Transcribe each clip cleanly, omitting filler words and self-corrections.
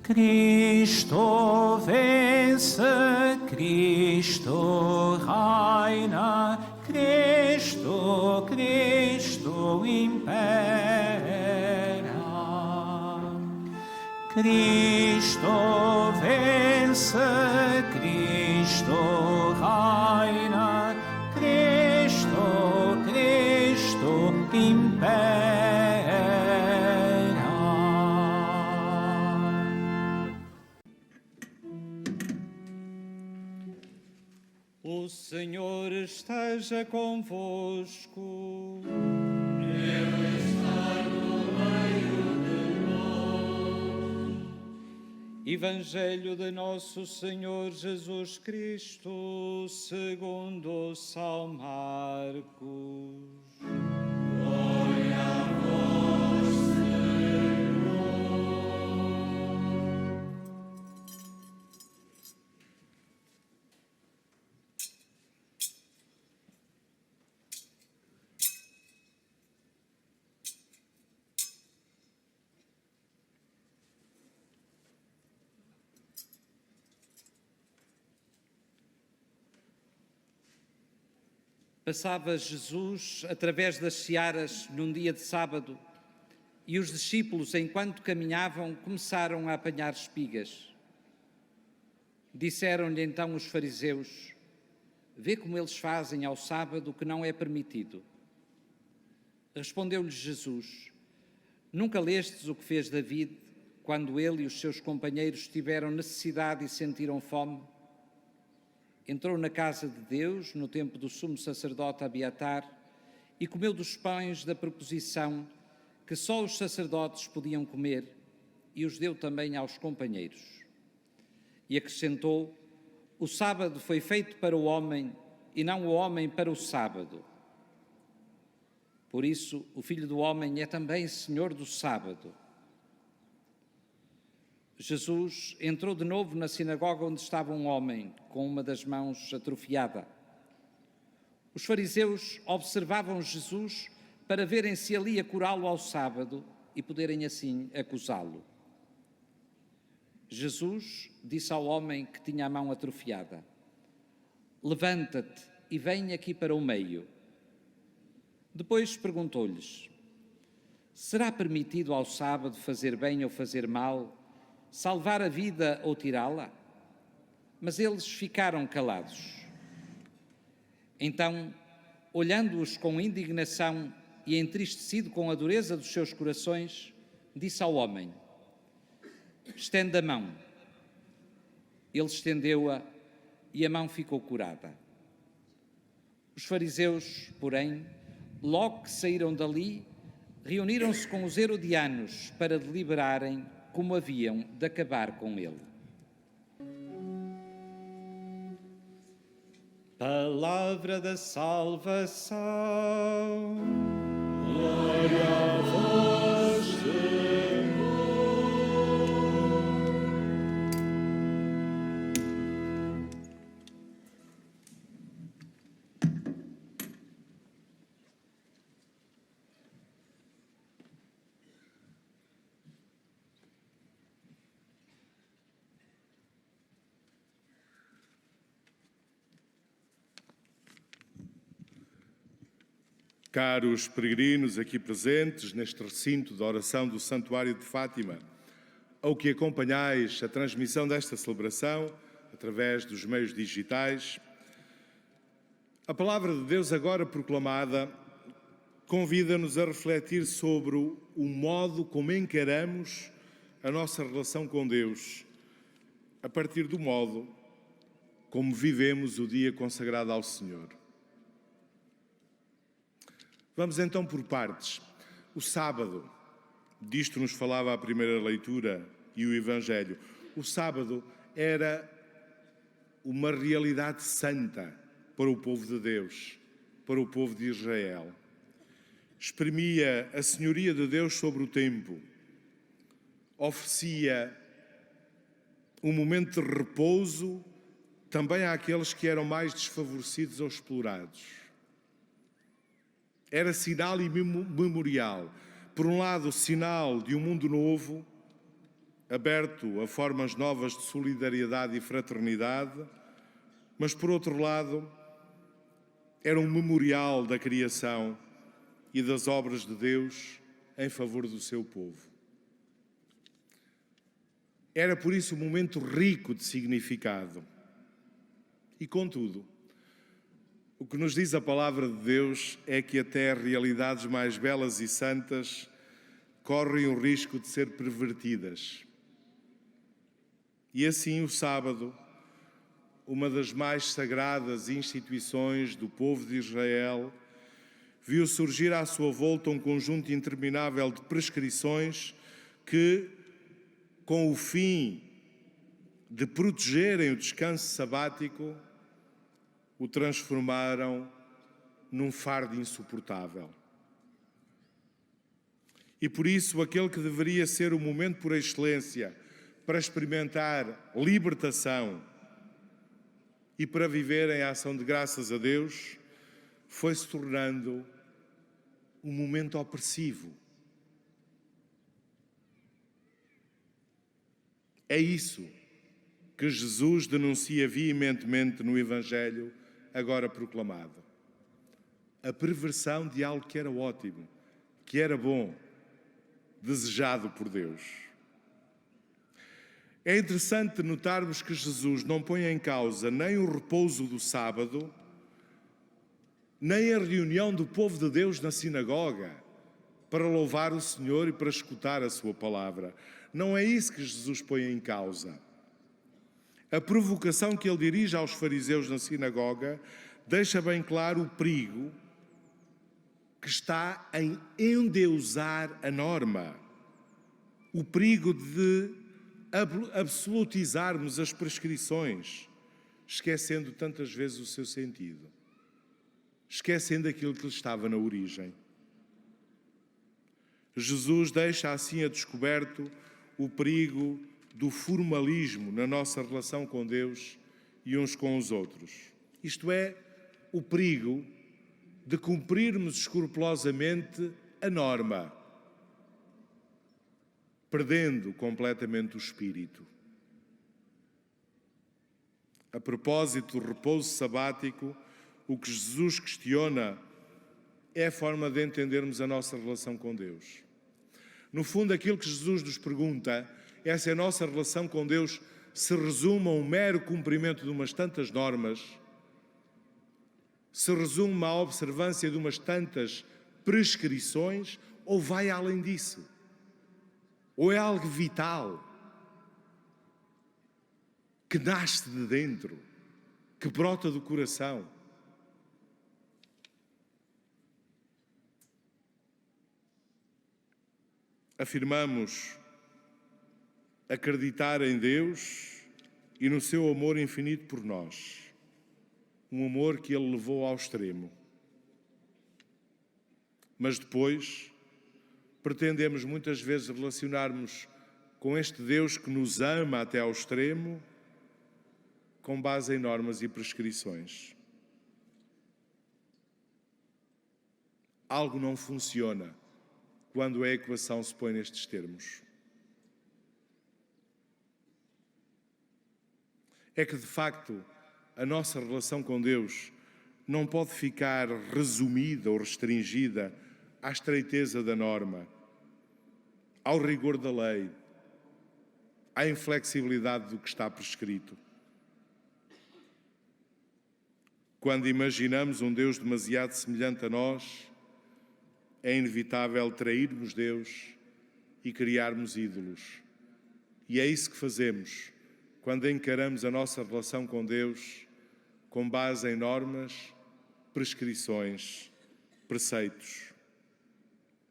Cristo vence, Cristo reina, Cristo, Cristo impera. Cristo vence, Cristo reina, Cristo, Cristo impera. O Senhor esteja convosco. Ele está no meio de nós. Evangelho de nosso Senhor Jesus Cristo, segundo São Marcos. Glória a vós, Senhor. Passava Jesus através das searas num dia de sábado e os discípulos, enquanto caminhavam, começaram a apanhar espigas. Disseram-lhe então os fariseus: vê como eles fazem ao sábado o que não é permitido. Respondeu-lhes Jesus: nunca lestes o que fez David quando ele e os seus companheiros tiveram necessidade e sentiram fome? Entrou na casa de Deus, no tempo do sumo sacerdote Abiatar, e comeu dos pães da proposição que só os sacerdotes podiam comer, e os deu também aos companheiros. E acrescentou: o sábado foi feito para o homem, e não o homem para o sábado. Por isso, o Filho do Homem é também Senhor do sábado. Jesus entrou de novo na sinagoga onde estava um homem com uma das mãos atrofiada. Os fariseus observavam Jesus para verem se ele ia curá-lo ao sábado e poderem assim acusá-lo. Jesus disse ao homem que tinha a mão atrofiada: levanta-te e vem aqui para o meio. Depois perguntou-lhes: será permitido ao sábado fazer bem ou fazer mal, salvar a vida ou tirá-la? Mas eles ficaram calados. Então, olhando-os com indignação e entristecido com a dureza dos seus corações, disse ao homem: estende a mão. Ele estendeu-a e a mão ficou curada. Os fariseus, porém, logo que saíram dali, reuniram-se com os herodianos para deliberarem como haviam de acabar com ele. Palavra da salvação. Glória a vós, Senhor. Caros peregrinos aqui presentes neste recinto de oração do Santuário de Fátima, ao que acompanhais a transmissão desta celebração através dos meios digitais, a palavra de Deus agora proclamada convida-nos a refletir sobre o modo como encaramos a nossa relação com Deus, a partir do modo como vivemos o dia consagrado ao Senhor. Vamos então por partes. O sábado, disto nos falava a primeira leitura e o Evangelho. O sábado era uma realidade santa para o povo de Deus, para o povo de Israel. Exprimia a senhoria de Deus sobre o tempo, oferecia um momento de repouso também àqueles que eram mais desfavorecidos ou explorados. Era sinal e memorial. Por um lado, sinal de um mundo novo, aberto a formas novas de solidariedade e fraternidade, mas, por outro lado, era um memorial da criação e das obras de Deus em favor do seu povo. Era, por isso, um momento rico de significado. E, contudo, o que nos diz a palavra de Deus é que até realidades mais belas e santas correm o risco de ser pervertidas. E assim o sábado, uma das mais sagradas instituições do povo de Israel, viu surgir à sua volta um conjunto interminável de prescrições que, com o fim de protegerem o descanso sabático, o transformaram num fardo insuportável. E por isso, aquele que deveria ser o momento por excelência para experimentar libertação e para viver em ação de graças a Deus, foi se tornando um momento opressivo. É isso que Jesus denuncia veementemente no Evangelho agora proclamado. A perversão de algo que era ótimo, que era bom, desejado por Deus. É interessante notarmos que Jesus não põe em causa nem o repouso do sábado, nem a reunião do povo de Deus na sinagoga para louvar o Senhor e para escutar a sua palavra. Não é isso que Jesus põe em causa. A provocação que ele dirige aos fariseus na sinagoga deixa bem claro o perigo que está em endeusar a norma, o perigo de absolutizarmos as prescrições, esquecendo tantas vezes o seu sentido, esquecendo aquilo que lhe estava na origem. Jesus deixa assim a descoberto o perigo do formalismo na nossa relação com Deus e uns com os outros. Isto é, o perigo de cumprirmos escrupulosamente a norma, perdendo completamente o espírito. A propósito do repouso sabático, o que Jesus questiona é a forma de entendermos a nossa relação com Deus. No fundo, aquilo que Jesus nos pergunta é se a nossa relação com Deus se resume a um mero cumprimento de umas tantas normas, se resume à observância de umas tantas prescrições, ou vai além disso. Ou é algo vital, que nasce de dentro, que brota do coração. Afirmamos acreditar em Deus e no seu amor infinito por nós, um amor que Ele levou ao extremo. Mas depois pretendemos muitas vezes relacionarmos com este Deus que nos ama até ao extremo, com base em normas e prescrições. Algo não funciona quando a equação se põe nestes termos. É que, de facto, a nossa relação com Deus não pode ficar resumida ou restringida à estreiteza da norma, ao rigor da lei, à inflexibilidade do que está prescrito. Quando imaginamos um Deus demasiado semelhante a nós, é inevitável trairmos Deus e criarmos ídolos. E é isso que fazemos quando encaramos a nossa relação com Deus com base em normas, prescrições, preceitos.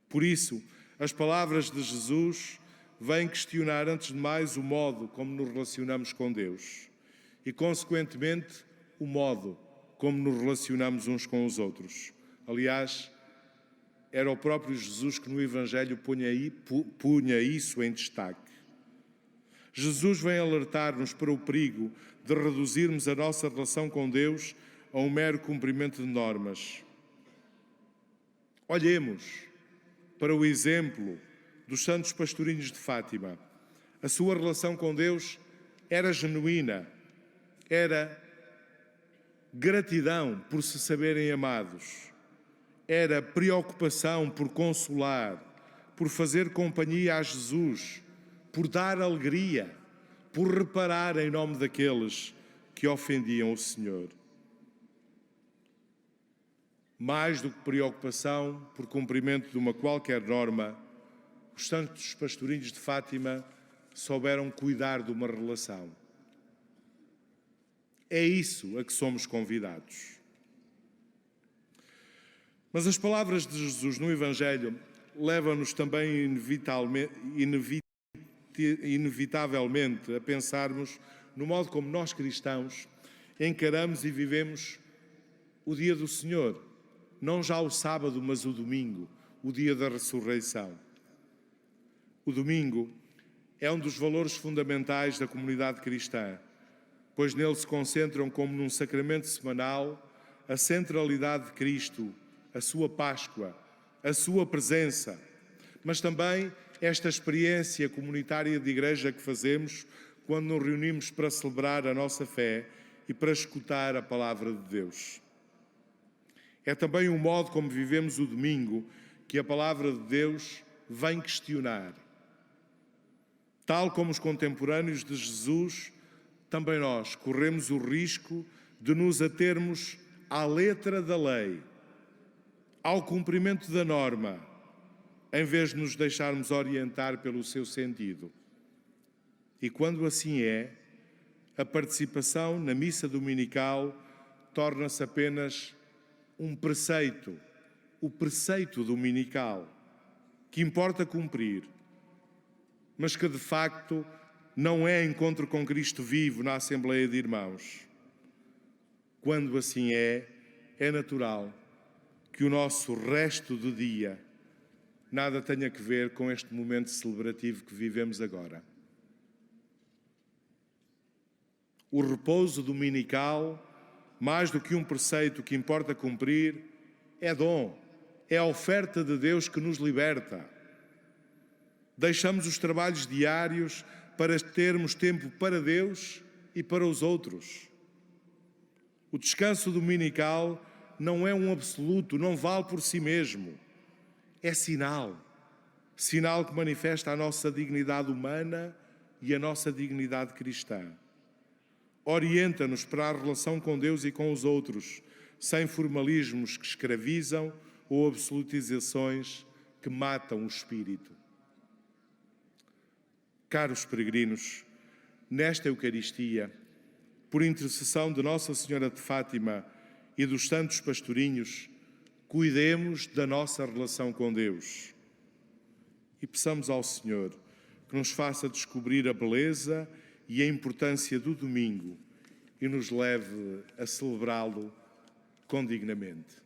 Por isso, as palavras de Jesus vêm questionar, antes de mais, o modo como nos relacionamos com Deus e, consequentemente, o modo como nos relacionamos uns com os outros. Aliás, era o próprio Jesus que no Evangelho punha isso em destaque. Jesus vem alertar-nos para o perigo de reduzirmos a nossa relação com Deus a um mero cumprimento de normas. Olhemos para o exemplo dos santos pastorinhos de Fátima, A sua relação com Deus era genuína, era gratidão por se saberem amados, era preocupação por consolar, por fazer companhia a Jesus, por dar alegria, por reparar em nome daqueles que ofendiam o Senhor. Mais do que preocupação por cumprimento de uma qualquer norma, os santos pastorinhos de Fátima souberam cuidar de uma relação. É isso a que somos convidados. Mas as palavras de Jesus no Evangelho levam-nos também inevitavelmente a pensarmos no modo como nós cristãos encaramos e vivemos o dia do Senhor, não já o sábado, mas o domingo, o dia da ressurreição. O domingo é um dos valores fundamentais da comunidade cristã, pois nele se concentram, como num sacramento semanal, a centralidade de Cristo, a sua Páscoa, a sua presença, mas também esta experiência comunitária de igreja que fazemos quando nos reunimos para celebrar a nossa fé e para escutar a palavra de Deus. É também o modo como vivemos o domingo que a palavra de Deus vem questionar. Tal como os contemporâneos de Jesus, também nós corremos o risco de nos atermos à letra da lei, ao cumprimento da norma, em vez de nos deixarmos orientar pelo seu sentido. E quando assim é, a participação na missa dominical torna-se apenas um preceito, o preceito dominical, que importa cumprir, mas que de facto não é encontro com Cristo vivo na Assembleia de Irmãos. Quando assim é natural que o nosso resto do dia nada tenha a ver com este momento celebrativo que vivemos agora. O repouso dominical, mais do que um preceito que importa cumprir, é dom, é a oferta de Deus que nos liberta. Deixamos os trabalhos diários para termos tempo para Deus e para os outros. O descanso dominical não é um absoluto, não vale por si mesmo. É sinal que manifesta a nossa dignidade humana e a nossa dignidade cristã. Orienta-nos para a relação com Deus e com os outros, sem formalismos que escravizam ou absolutizações que matam o espírito. Caros peregrinos, nesta Eucaristia, por intercessão de Nossa Senhora de Fátima e dos santos pastorinhos, cuidemos da nossa relação com Deus e peçamos ao Senhor que nos faça descobrir a beleza e a importância do domingo e nos leve a celebrá-lo condignamente.